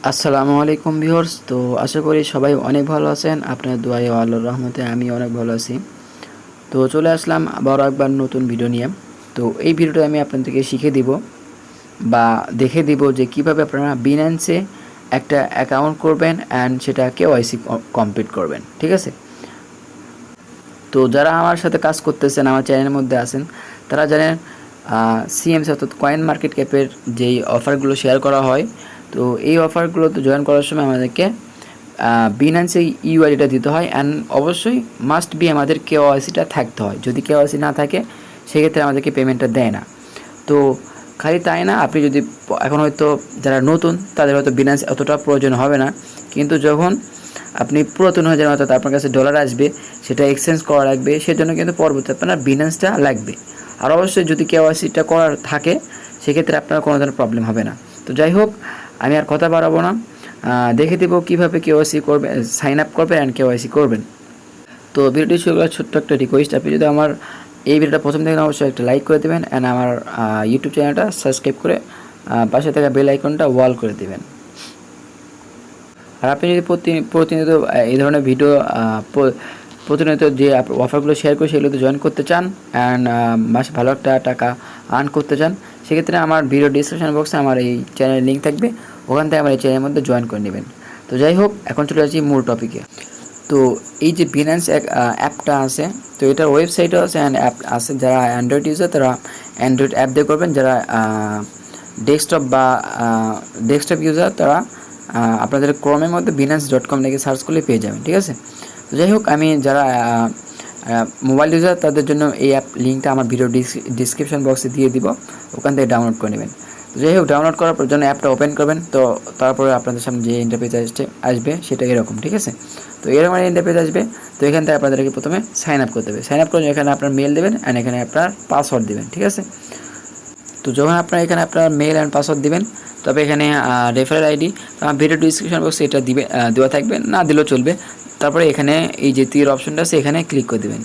আসসালামু আলাইকুম ভিউয়ার্স। তো আশা করি সবাই অনেক ভালো আছেন। আপনার দোয়ায় ও আল্লাহর রহমতে আমি অনেক ভালো আছি। তো চলে আসলাম আবারও একবার নতুন ভিডিও নিয়ে। তো এই ভিডিওটা আমি আপনাদেরকে শিখে দিব বা দেখে দিব যে কিভাবে আপনারা বিনান্সে একটা অ্যাকাউন্ট করবেন অ্যান্ড সেটা কেওয়াইসি কমপ্লিট করবেন। ঠিক আছে? তো যারা আমার সাথে কাজ করতেছেন, আমার চ্যানেলের মধ্যে আছেন, তারা জানেন সিএমসি অর্থাৎ কয়েন মার্কেট ক্যাপের যেই অফারগুলো শেয়ার করা হয়, তো এই অফারগুলোতে জয়েন করার সময় আমাদেরকে বিনান্সে ইউআইডিটা দিতে হয় অ্যান্ড অবশ্যই মাস্ট বি আমাদের কেওয়াইসিটা থাকতে হয়। যদি কেওয়াইসি না থাকে সেক্ষেত্রে আমাদেরকে পেমেন্টটা দেয় না। তো খালি তাই না, আপনি যদি এখন হয়তো যারা নতুন তাদের হয়তো বিনান্স অতটা প্রয়োজন হবে না, কিন্তু যখন আপনি পুরাতন হয়ে যাবেন অর্থাৎ আপনার কাছে ডলার আসবে, সেটা এক্সচেঞ্জ করা লাগবে, সেজন্য কিন্তু পরবর্তী আপনার বিনান্সটা লাগবে। আর অবশ্যই যদি কেওয়াইসিটা করার থাকে সেক্ষেত্রে আপনার কোনো ধরনের প্রবলেম হবে না। তো যাই হোক, আমি আর কথা বাড়াবো না, দেখে দেবো কীভাবে কেওয়াইসি করবেন, সাইন আপ করবেন অ্যান্ড কেওয়াইসি করবেন। তো ভিডিওটি শুরু করার ছোট্ট একটা রিকোয়েস্ট, আপনি যদি আমার এই ভিডিওটা প্রথম থেকে অবশ্যই একটা লাইক করে দেবেন অ্যান্ড আমার ইউটিউব চ্যানেলটা সাবস্ক্রাইব করে পাশে থাকা বেল আইকনটা ওয়াল করে দেবেন। আর আপনি যদি প্রতিনিয়ত এই ধরনের ভিডিও প্রতিনিয়ত যে অফারগুলো শেয়ার করে সেগুলোতে জয়েন করতে চান অ্যান্ড মাসে ভালো একটা টাকা আর্ন করতে চান, সেক্ষেত্রে আমার ভিডিও ডিসক্রিপশন বক্সে আমার এই চ্যানেলের লিঙ্ক থাকবে, ওখান থেকে আমার এই চ্যানেলের মধ্যে জয়েন করে নেবেন। তো যাই হোক, এখন চলে আসছি মূল টপিকে। তো এই যে বিনান্স অ্যাপটা আছে, তো এটার ওয়েবসাইটও আছে অ্যান্ড অ্যাপ আছে। যারা অ্যান্ড্রয়েড ইউজার তারা অ্যান্ড্রয়েড অ্যাপ দিয়ে করবেন, যারা ডেস্কটপ ইউজার তারা আপনাদের ক্রোমের মধ্যে binance.com লিখে সার্চ করলে পেয়ে যাবেন। ঠিক আছে? তো যাই হোক, আমি যারা মোবাইল ইউজার তাদের জন্য এই অ্যাপ লিঙ্কটা আমার ভিডিও ডিসক্রিপশন বক্সে দিয়ে দিব, ওখান থেকে ডাউনলোড করে নেবেন। তো যাই হোক, ডাউনলোড করার পর জন্য অ্যাপটা ওপেন করবেন। তো তারপরে আপনাদের সামনে যে ইন্টারফেস আসবে সেটা এরকম। ঠিক আছে? তো এরকম ইন্টারফেস আসবে। তো এখান থেকে আপনাদেরকে প্রথমে সাইন আপ করতে হবে। সাইন আপ করে এখানে আপনার মেল দেবেন অ্যান্ড এখানে আপনার পাসওয়ার্ড দেবেন। ঠিক আছে? তো যখন আপনার এখানে আপনার মেল অ্যান্ড পাসওয়ার্ড দিবেন, তবে এখানে রেফারেল আইডি আমার ভিডিও ডিসক্রিপশন বক্সে এটা দেওয়া থাকবে, না দিলেও চলবে। তারপরে এখানে এই যে তীর অপশনটা আছে এখানে ক্লিক করে দেবেন।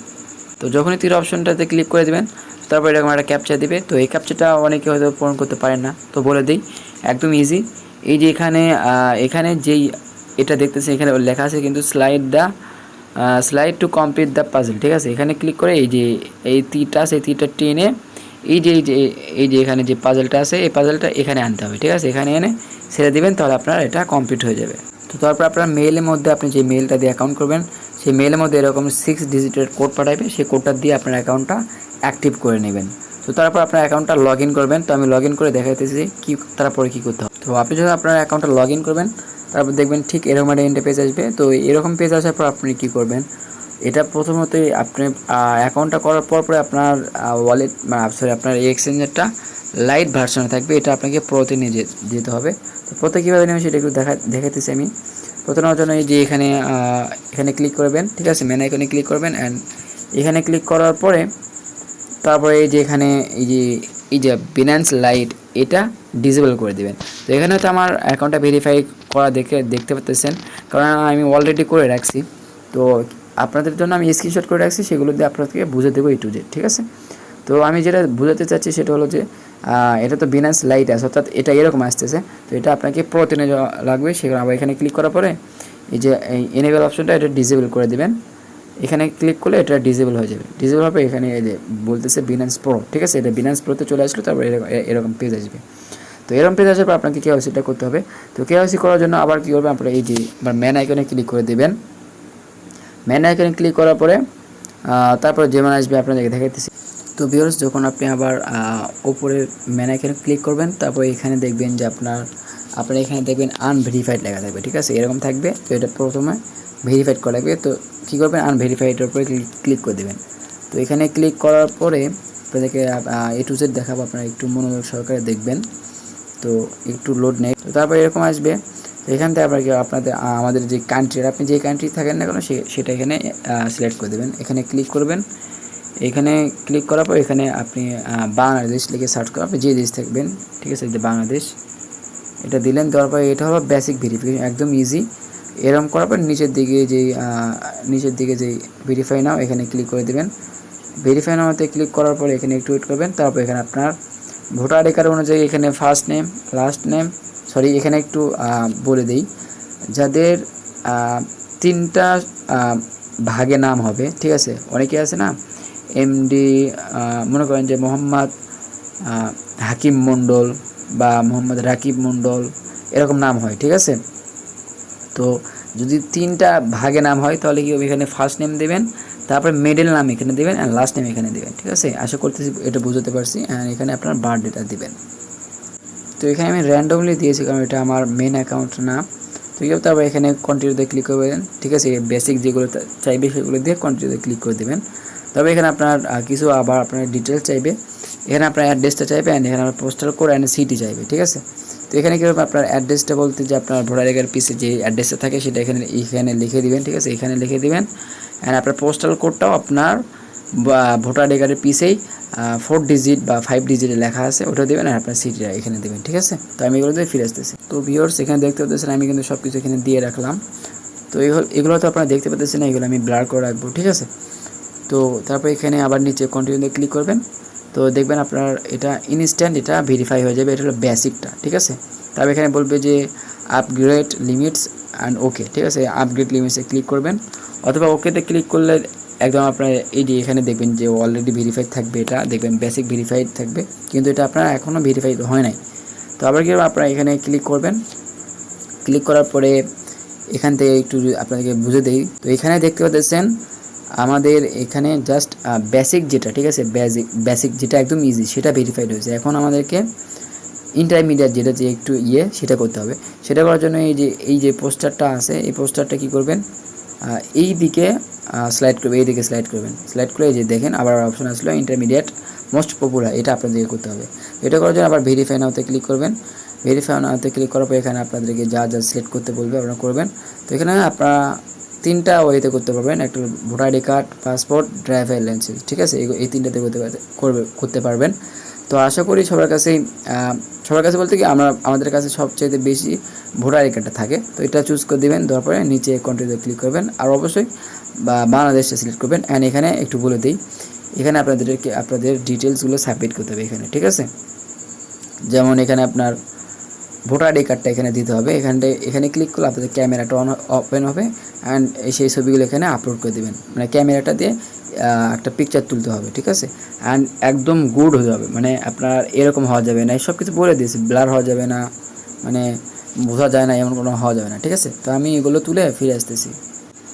তো যখনই তীর অপশনটাতে ক্লিক করে দেবেন, তারপর এরকম একটা ক্যাপচা দিবে। তো এই ক্যাপচাটা অনেকে হয়তো পূরণ করতে পারেন না, তো বলে দিই, একদম ইজি। এই যে এখানে যেই এটা দেখতেছে এখানে লেখা আছে কিন্তু slide to complete the puzzle. ঠিক আছে? এখানে ক্লিক করে এই যে এই তীরটা আছে, এই তীরটা টেনে এই যে এখানে যে পাজলটা আছে এই পাজলটা এখানে আনতে হবে। ঠিক আছে? এখানে এনে ছেড়ে দেবেন, তাহলে আপনার এটা কমপ্লিট হয়ে যাবে। তো তারপর আপনার মেইলের মধ্যে আপনি যে মেইলটা দিয়ে অ্যাকাউন্ট করবেন, সেই মেইলের মধ্যে এরকম 6 ডিজিটের কোড পাঠাবে, সেই কোডটা দিয়ে আপনার অ্যাকাউন্টটা অ্যাক্টিভ করে নেবেন। তো তারপর আপনার অ্যাকাউন্টটা লগ ইন করবেন। তো আমি লগ ইন করে দেখাইতেছি তারপরে কী করতে হবে। তো আপনি যখন আপনার অ্যাকাউন্টটা লগ ইন করবেন, তারপর দেখবেন ঠিক এরকম একটা ইন্টারফেস আসবে। তো এরকম পেজ আসার পর আপনি কী করবেন, এটা প্রথমতই আপনি অ্যাকাউন্টটা করার পরে আপনার ওয়ালেট আপনার এই এক্সচেঞ্জারটা লাইট ভার্সনে থাকবে, এটা আপনাকে প্রোতে নিয়ে যেতে হবে। তো প্রোতে কীভাবে নেবেন সেটা একটু দেখাতেছি আমি। প্রথম জন্য এই যে এখানে ক্লিক করবেন। ঠিক আছে? মেন আইকনে ক্লিক করবেন অ্যান্ড এখানে ক্লিক করার পরে তারপরে এই যে এখানে এই যে বিনান্স লাইট এটা ডিসেবল করে দেবেন। তো এখানে হয়তো আমার অ্যাকাউন্টটা ভেরিফাই করা দেখতে পাচ্ছেন, কারণ আমি অলরেডি করে রাখছি। তো আপনাদের জন্য আমি স্ক্রিনশট করে রাখছি, সেগুলো দিয়ে আপনাদেরকে বুঝে দেবো A to Z। ঠিক আছে? তো আমি যেটা বোঝাতে চাচ্ছি সেটা হলো যে এটা তো বিনান্স লাইট আছে, অর্থাৎ এটা এরকম আসতেছে। তো এটা আপনাকে প্রোতে লাগবে। সেখানে আবার এখানে ক্লিক করার পরে এই যে এনেবল অপশনটা এটা ডিসেবল করে দেবেন। এখানে ক্লিক করলে এটা ডিসেবল হয়ে যাবে। ডিসেবল হবে এখানে এই যে বলতেছে বিনান্স প্রো। ঠিক আছে? এটা বিনান্স প্রোতে চলে আসলো, তারপর এরকম পেজ আসবে। তো এরকম পেজ আসার পর আপনাকে কেওয়াইসিটা করতে হবে। তো কেওয়াইসি করার জন্য আবার কী করবেন, আপনারা এই যে আবার ম্যান আইকনে ক্লিক করে দেবেন। ম্যান আইকনে ক্লিক করার পরে তারপর যেমন আসবে আপনাদেরকে দেখাইতেছি। তো ভিউয়ার্স, যখন আপনি আবার ওপরের ম্যান আইকনে ক্লিক করবেন, তারপর এখানে দেখবেন যে আপনার এখানে দেখবেন আনভেরিফাইড লেখা থাকবে। ঠিক আছে? এরকম থাকবে। তো এটা প্রথমে ভেরিফাইড করা লাগবে। তো কী করবেন, আনভেরিফাইডের উপরে ক্লিক করে দেবেন। তো এখানে ক্লিক করার পরে আপনাদেরকে A to Z দেখাবো, আপনারা একটু মনোযোগ সহকারে দেখবেন। তো একটু লোড নেই। তো তারপর এরকম আসবে। তো এখান থেকে আমাদের যে কান্ট্রির, আপনি যে কান্ট্রি থাকেন না কেন সেটা এখানে সিলেক্ট করে দেবেন। এখানে ক্লিক করবেন। এখানে ক্লিক করার পর এখানে আপনি বাংলাদেশ লিখে সার্চ করার পর যে দেশ থাকবেন, ঠিক আছে, যে বাংলাদেশ এটা দিলেন। দেওয়ার পর এটা হলো বেসিক ভেরিফিকেশন, একদম ইজি। এরকম করার পর নিচের দিকে যেই ভেরিফাই নাও এখানে ক্লিক করে দেবেন। ভেরিফাই নাওতে ক্লিক করার পর এখানে একটু ওয়েট করবেন। তারপর এখানে আপনার ভোটার আইডি কার্ড অনুযায়ী এখানে first name, last name, sorry এখানে একটু বলে দিই, যাদের 3টা ভাগে নাম হবে, ঠিক আছে, অনেকে আছে না এমডি, মনে করেন যে মোহাম্মদ হাকিম মণ্ডল বা মোহাম্মদ রাকিব মণ্ডল, এরকম নাম হয়, ঠিক আছে। তো যদি 3টা ভাগে নাম হয় তাহলে কি হবে, এখানে ফার্স্ট নেম দেবেন, তারপরে মিডল নাম এখানে দেবেন, অ্যান্ড লাস্ট নেম এখানে দেবেন, ঠিক আছে। আশা করতেছি এটা বুঝতে পারছি। অ্যান্ড এখানে আপনার বার্থডেটা দিবেন। তো এখানে আমি র্যান্ডমলি দিয়েছি কারণ এটা আমার মেন অ্যাকাউন্ট না। তো কি তারপর এখানে কন্টিনিউতে ক্লিক করবেন, ঠিক আছে। বেসিক যেগুলো চাইবে সেগুলো দিয়ে কন্টিনিউতে ক্লিক করে দেবেন। তবে এখানে আপনার কিছু আবার আপনার ডিটেলস চাইবে, এখানে আপনার অ্যাড্রেসটা চাইবে, অ্যান্ড এখানে আপনার পোস্টাল কোড অ্যান্ড সিটি চাইবে, ঠিক আছে। তো এখানে কীভাবে আপনার অ্যাড্রেসটা বলতে যে আপনার ভোটার আইডির পিছে যে অ্যাড্রেসটা থাকে সেটা এখানে লিখে দিবেন, ঠিক আছে, এখানে লিখে দিবেন। অ্যান্ড আপনার পোস্টাল কোডটাও আপনার ভোটার আইডির পিছেই 4 ডিজিট বা 5 ডিজিটে লেখা আছে, ওটা দেবেন, আর আপনার সিটিটা এখানে দেবেন, ঠিক আছে। তো আমি এগুলো দিয়ে ফিরে আসতেছি। তো ভিউয়ার্স এখানে দেখতে পাচ্ছেন আমি কিন্তু সব কিছু এখানে দিয়ে রাখলাম। তো এগুলো তো আপনারা দেখতে পাচ্ছেন না, এগুলো আমি ব্লার করে রাখবো, ঠিক আছে। তো তারপর এখানে আবার নিচে কন্টিনিউতে ক্লিক করবেন। তো দেখবেন আপনার এটা ইনস্ট্যান্ট এটা ভেরিফাই হয়ে যাবে, এটা হলো বেসিকটা, ঠিক আছে। তারপর এখানে বলবে যে আপগ্রেড লিমিটস অ্যান্ড ওকে, ঠিক আছে, আপগ্রেড লিমিটসে ক্লিক করবেন, অথবা ওকেতে ক্লিক করলে একদম আপনার এই যে এখানে দেখবেন যে অলরেডি ভেরিফাইড থাকবে, এটা দেখবেন বেসিক ভেরিফাইড থাকবে, কিন্তু এটা আপনার এখনও ভেরিফাইড হয় নাই। তো আবার কি আপনারা এখানে ক্লিক করবেন, ক্লিক করার পরে এখান থেকে একটু আপনাদেরকে বুঝে দেই। তো এখানে দেখতে পাচ্ছেন আমাদের এখানে জাস্ট বেসিক যেটা, ঠিক আছে, বেসিক যেটা একদম ইজি সেটা ভেরিফাইড হয়েছে। এখন আমাদেরকে ইন্টারমিডিয়েট যেটা যে একটু সেটা করতে হবে। সেটা করার জন্য এই যে পোস্টারটা আছে, এই পোস্টারটা কী করবেন, এই দিকে স্লাইড করবে, এই দিকে স্লাইড করবেন, স্লাইড করে এই যে দেখেন আবার অপশন আসলো ইন্টারমিডিয়েট মোস্ট পপুলার, এটা আপনাদেরকে করতে হবে। এটা করার জন্য আবার ভেরিফাই নাওতে ক্লিক করবেন। ভেরিফাই নাওতে ক্লিক করার পর এখানে আপনাদেরকে যা সিলেক্ট করতে বলবে আপনারা করবেন। তো এখানে আপনারা 3টা ওয়েতে করতে পারবেন, একটা voter ID card, passport, driver licence, ঠিক আছে, এই 3টাতে করতে পারবেন। তো আশা করি সবার কাছে বলতে কি আমাদের কাছে সবচেয়ে বেশি ভোটার আইডি কার্ডটা থাকে। তো এটা চুজ করে দেবেন, দেওয়ার পরে নিচে কন্টিনিউতে ক্লিক করবেন, আর অবশ্যই বাংলাদেশটা সিলেক্ট করবেন। অ্যান্ড এখানে একটু বলে দিই, এখানে আপনাদের ডিটেলসগুলো সাবমিট করতে হবে এখানে, ঠিক আছে। যেমন এখানে আপনার ভোটার আইডি কার্ডটা এখানে দিতে হবে, এখানে ক্লিক করলে আপনাদের ক্যামেরাটা ওপেন হবে, অ্যান্ড সেই ছবিগুলো এখানে আপলোড করে দেবেন, মানে ক্যামেরাটা দিয়ে একটা পিকচার তুলতে হবে, ঠিক আছে। অ্যান্ড একদম গুড হয়ে যাবে, মানে আপনার এরকম হওয়া যাবে না, সব কিছু বলে দিয়েছি, ব্লার হওয়া যাবে না, মানে বোঝা যায় না, এমন কোনো হওয়া যাবে না, ঠিক আছে। তো আমি এগুলো তুলে ফিরে আসতেছি।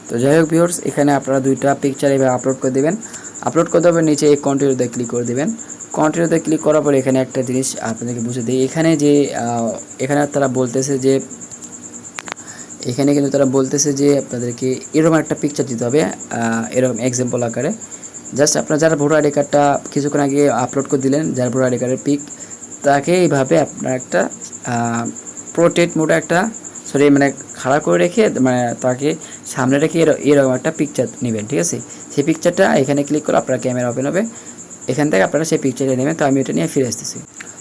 তো যাই হোক ভিউয়ার্স, এখানে আপনারা 2টা পিকচার এভাবে আপলোড করে দেবেন। আপলোড করতে হবে, নিচে এই কন্টিনিউতে ক্লিক করে দেবেন। কন্টিনিউতে ক্লিক করার পরে এখানে একটা জিনিস আপনাদেরকে বুঝে দিই, এখানে তারা বলতেছে যে আপনাদেরকে এরকম একটা পিকচার দিতে হবে, এরকম এক্সাম্পল আকারে। জাস্ট আপনার যারা ভোটার আইডি কার্ডটা কিছুক্ষণ আগে আপলোড করে দিলেন, যারা ভোটার আইডি কার্ডের পিক, তাকে এইভাবে আপনার একটা পোর্ট্রেট মোডে মানে খাড়া করে রেখে, মানে তাকে সামনে রেখে এরকম একটা পিকচার নেবেন, ঠিক আছে। সেই পিকচারটা এখানে ক্লিক করে আপনার ক্যামেরা ওপেন হবে, এখান থেকে আপনারা সেই পিকচারটা নেবেন। তো আমি এটা নিয়ে ফিরে আসতেছি।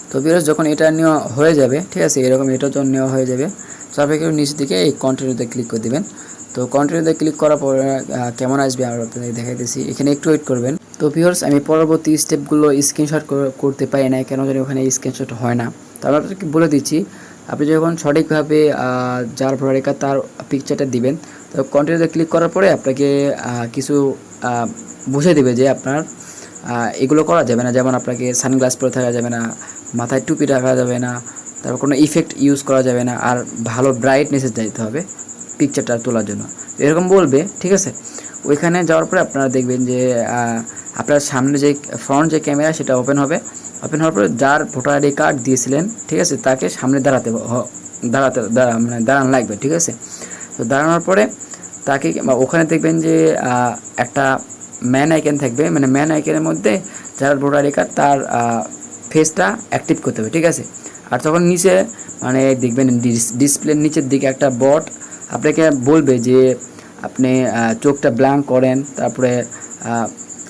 তো ভিউয়ার্স যখন এটা নেওয়া হয়ে যাবে, ঠিক আছে, এরকম এটা যখন নেওয়া হয়ে যাবে, তারপরে একটু নিচের দিকে এই কন্টিনিউতে ক্লিক করে দেবেন। তো কন্টিনিউতে ক্লিক করার পর কেমন আসবে আমরা আপনাদের দেখাইতেছি, এখানে একটু ওয়েট করবেন। তো ভিউয়ার্স আমি পরবর্তী স্টেপগুলো স্ক্রিনশট করতে পারি না, কেন জানি ওখানে স্ক্রিনশট হয় না। তো আমি আপনাদেরকে বলে দিচ্ছি, আপনি যখন সঠিকভাবে যার ভোটার আইডি কার্ড তার পিকচারটা দিবেন, তো কন্টিনিউতে ক্লিক করার পরে আপনাকে কিছু বুঝে দেবে যে আপনার এগুলো করা যাবে না, যেমন আপনাকে সানগ্লাস পরে থাকা যাবে না, মাথায় টুপি রাখা যাবে না, তারপর কোনো ইফেক্ট ইউজ করা যাবে না, আর ভালো ব্রাইটনেসে যাইতে হবে পিকচারটা তোলার জন্য, এরকম বলবে, ঠিক আছে। ওইখানে যাওয়ার পরে আপনারা দেখবেন যে আপনার সামনে যে ফ্রন্ট যে ক্যামেরা সেটা ওপেন হওয়ার পরে যার ভোটার আইডি কার্ড দিয়েছিলেন, ঠিক আছে, তাকে সামনে দাঁড়ানো লাগবে, ঠিক আছে। তো দাঁড়ানোর পরে তাকে ওখানে দেখবেন যে একটা ম্যান আইকন থাকবে, মানে ম্যান আইকনের মধ্যে যার ভোটার আইডি কার্ড তার ফেসটা অ্যাক্টিভ করতে হবে, ঠিক আছে। আর তখন নিচে মানে দেখবেন ডিসপ্লের নিচের দিকে একটা বট আপনাকে বলবে যে আপনি চোখটা ব্ল্যাঙ্ক করেন, তারপরে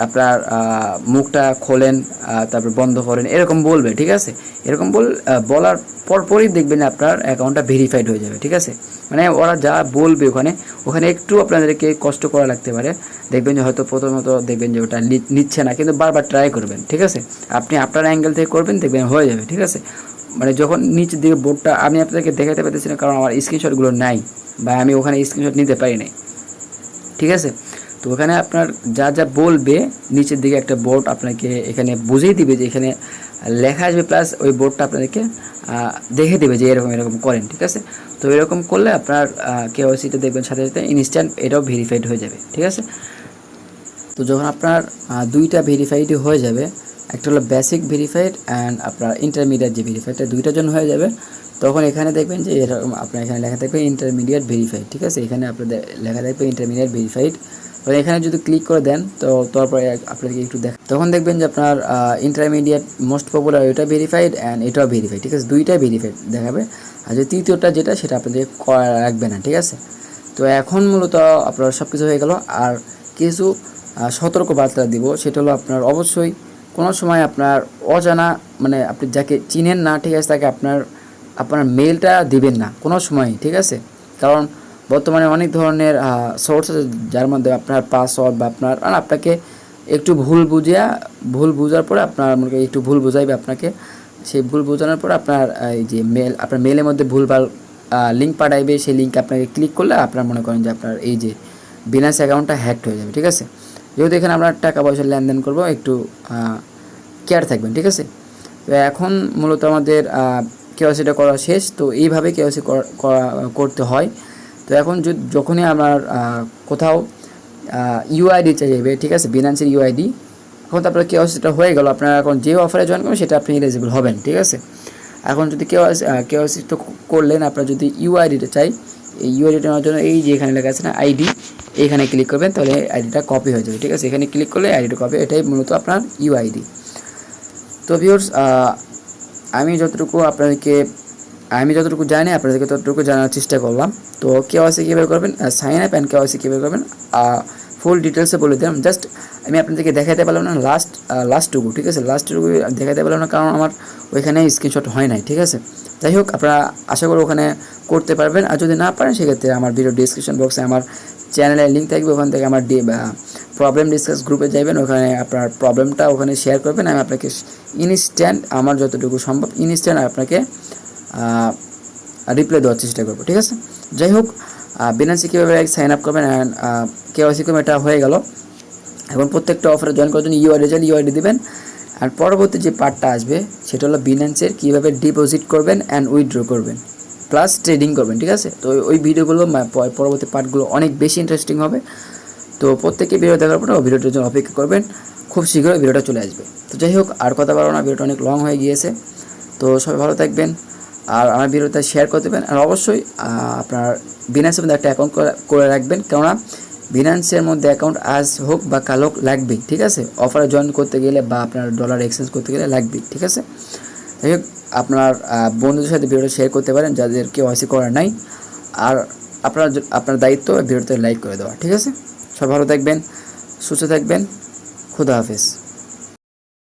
আপনার মুখটা খোলেন, তারপর বন্ধ করেন, এরকম বলবে, ঠিক আছে। এরকম বলার পরপরই দেখবেন আপনার অ্যাকাউন্টটা ভেরিফাইড হয়ে যাবে, ঠিক আছে। মানে ওরা যা বলবে ওখানে একটু আপনাদেরকে কষ্ট করা লাগতে পারে, দেখবেন যে হয়তো প্রথমত দেখবেন যে ওটা নিচ্ছে না, কিন্তু বারবার ট্রাই করবেন, ঠিক আছে। আপনি আপনার অ্যাঙ্গেল থেকে করবেন, দেখবেন হয়ে যাবে, ঠিক আছে। মানে যখন নিচের দিকে বোর্ডটা আমি আপনাদেরকে দেখাতে পারতেছি না, কারণ আমার স্ক্রিনশটগুলো নাই বা আমি ওখানে স্ক্রিনশট নিতে পারি নাই, ঠিক আছে। তো ওখানে আপনার যা যা বলবে নিচের দিকে একটা বোর্ড আপনাকে এখানে বুঝিয়ে দিবে যে এখানে লেখা আসবে, প্লাস ওই বোর্ডটা আপনাদেরকে দেখে দেবে যে এরকম এরকম করেন, ঠিক আছে। তো এরকম করলে আপনার কেওয়াইসিটা দেখবেন সাথে সাথে ইনস্ট্যান্ট এটাও ভেরিফাইড হয়ে যাবে, ঠিক আছে। তো যখন আপনার দুইটা ভেরিফাইডই হয়ে যাবে, একটা হলো বেসিক ভেরিফাইড অ্যান্ড আপনার ইন্টারমিডিয়েট যে ভেরিফাইডটা দুইটার জন্য হয়ে যাবে, তখন এখানে দেখবেন যে এরকম আপনার এখানে লেখা থাকবে ইন্টারমিডিয়েট ভেরিফাইড, ঠিক আছে। এখানে আপনাদের লেখা থাকবে ইন্টারমিডিয়েট ভেরিফাইড। তো এখানে যদি ক্লিক করে দেন তো তারপরে আপনাদেরকে একটু তখন দেখবেন যে আপনার ইন্টারমিডিয়েট মোস্ট পপুলার এটা ভেরিফাইড অ্যান্ড এটাও ভেরিফাইড, ঠিক আছে। দুইটাই ভেরিফাইড দেখাবে, আর যে তৃতীয়টা যেটা সেটা আপনাদের করা রাখবে না, ঠিক আছে। তো এখন মূলত আপনার সব কিছু হয়ে গেল। আর কিছু সতর্ক বার্তা দিব, সেটা হলো আপনার অবশ্যই কোনো সময় আপনার অজানা মানে আপনি যাকে চিনেন না, ঠিক আছে, তাকে আপনার মেলটা দিবেন না কোনো সময়, ঠিক আছে। কারণ বর্তমানে অনেক ধরনের সোর্স আছে যার মধ্যে আপনার পাসওয়ার্ড বা আপনাকে একটু ভুল বোঝার পরে আপনার মনে করেন একটু ভুল বোঝাইবে আপনাকে, সেই ভুল বোঝানোর পরে আপনার এই যে আপনার মেলের মধ্যে ভুলভাল লিঙ্ক পাঠাইবে, সেই লিঙ্কে আপনাকে ক্লিক করলে আপনার মনে করেন যে আপনার এই যে বিনান্স অ্যাকাউন্টটা হ্যাকড হয়ে যাবে, ঠিক আছে। যেহেতু এখানে আমরা টাকা পয়সা লেনদেন করবো, একটু কেয়ার থাকবেন, ঠিক আছে। তো এখন মূলত আমাদের কেওয়াইসিটা করা শেষ। তো এইভাবে কেওয়াইসি করতে হয়। তো এখন যখনই আমার কোথাও ইউআইডি চাইবে, ঠিক আছে, বিনান্সের ইউআইডি, এখন তো আপনার কেওয়াইসিটা হয়ে গেল, আপনারা এখন যে অফারে জয়েন করবেন সেটা আপনি এলিজিবল হবেন, ঠিক আছে। এখন যদি কেওয়াইসি তো করলেন, আপনার যদি ইউআইডিটা চাই, এই ইউআইডিটা নেওয়ার জন্য এই যে এখানে লেখা আছে না আইডি, এখানে ক্লিক করবেন, তাহলে আইডিটা কপি হয়ে যাবে, ঠিক আছে। এখানে ক্লিক করলে আইডিটা কপি, এটাই মূলত আপনার ইউআইডি। তো ভিউয়ার্স, আমি যতটুকু জানি আপনাদেরকে ততটুকু জানার চেষ্টা করলাম। তো কেওয়াইসি কীভাবে করবেন, সাইন আপ অ্যান্ড কেওয়াইসি কীভাবে করবেন ফুল ডিটেলসে বলে দিলাম। জাস্ট আমি আপনাদেরকে দেখাতে পারলাম না লাস্টটুকু, ঠিক আছে, লাস্টটুকু দেখাতে পারলাম না, কারণ আমার ওইখানে স্ক্রিনশট হয় নাই, ঠিক আছে। যাই হোক, আপনারা আশা করি ওখানে করতে পারবেন, আর যদি না পারেন সেক্ষেত্রে আমার ভিডিও ডিসক্রিপশন বক্সে আমার চ্যানেলের লিঙ্ক থাকবে, ওখান থেকে আমার প্রবলেম ডিসকাস গ্রুপে যাবেন, ওখানে আপনার প্রবলেমটা ওখানে শেয়ার করবেন, আমি আপনাকে ইনস্ট্যান্ট আমার যতটুকু সম্ভব ইনস্ট্যান্ট আপনাকে রিপ্লাই দেওয়ার চেষ্টা করবো, ঠিক আছে। যাই হোক, বিনান্সে কীভাবে সাইন আপ করবেন অ্যান্ড কেওয়াইসি করবেন, এটা হয়ে গেল। এখন প্রত্যেকটা অফারে জয়েন করার জন্য ইউআইডি দেবেন। আর পরবর্তী যে পার্টটা আসবে সেটা হলো বিনান্সের কীভাবে ডিপোজিট করবেন অ্যান্ড উইথড্র করবেন, প্লাস ট্রেডিং করবেন, ঠিক আছে। তো ওই ভিডিওগুলো পরবর্তী পার্টগুলো অনেক বেশি ইন্টারেস্টিং হবে। তো প্রত্যেকে ভিডিও দেখার পরে ভিডিওটার জন্য অপেক্ষা করবেন, খুব শীঘ্রই ভিডিওটা চলে আসবে। তো যাই হোক, আর কথা বলো না, ভিডিওটা অনেক লং হয়ে গিয়েছে। তো সবাই ভালো থাকবেন, আর আমার ভিডিওটা শেয়ার করে দেবেন। আর অবশ্যই আপনার বিনান্সের মধ্যে একটা অ্যাকাউন্ট করে রাখবেন, কেননা বিনান্সের মধ্যে অ্যাকাউন্ট আজ হোক বা কাল হোক লাগবেই, ঠিক আছে। অফারে জয়েন করতে গেলে বা আপনার ডলার এক্সচেঞ্জ করতে গেলে লাগবেই, ঠিক আছে। যাই হোক, আপনার বন্ধুদের সাথে ভিডিওটা শেয়ার করতে পারেন যাদের কেওয়াইসি করার নাই। আর আপনার দায়িত্ব ভিডিওতে লাইক করে দেওয়া, ঠিক আছে। সবাই ভালো থাকবেন, সুস্থ থাকবেন, খুদা হাফেজ।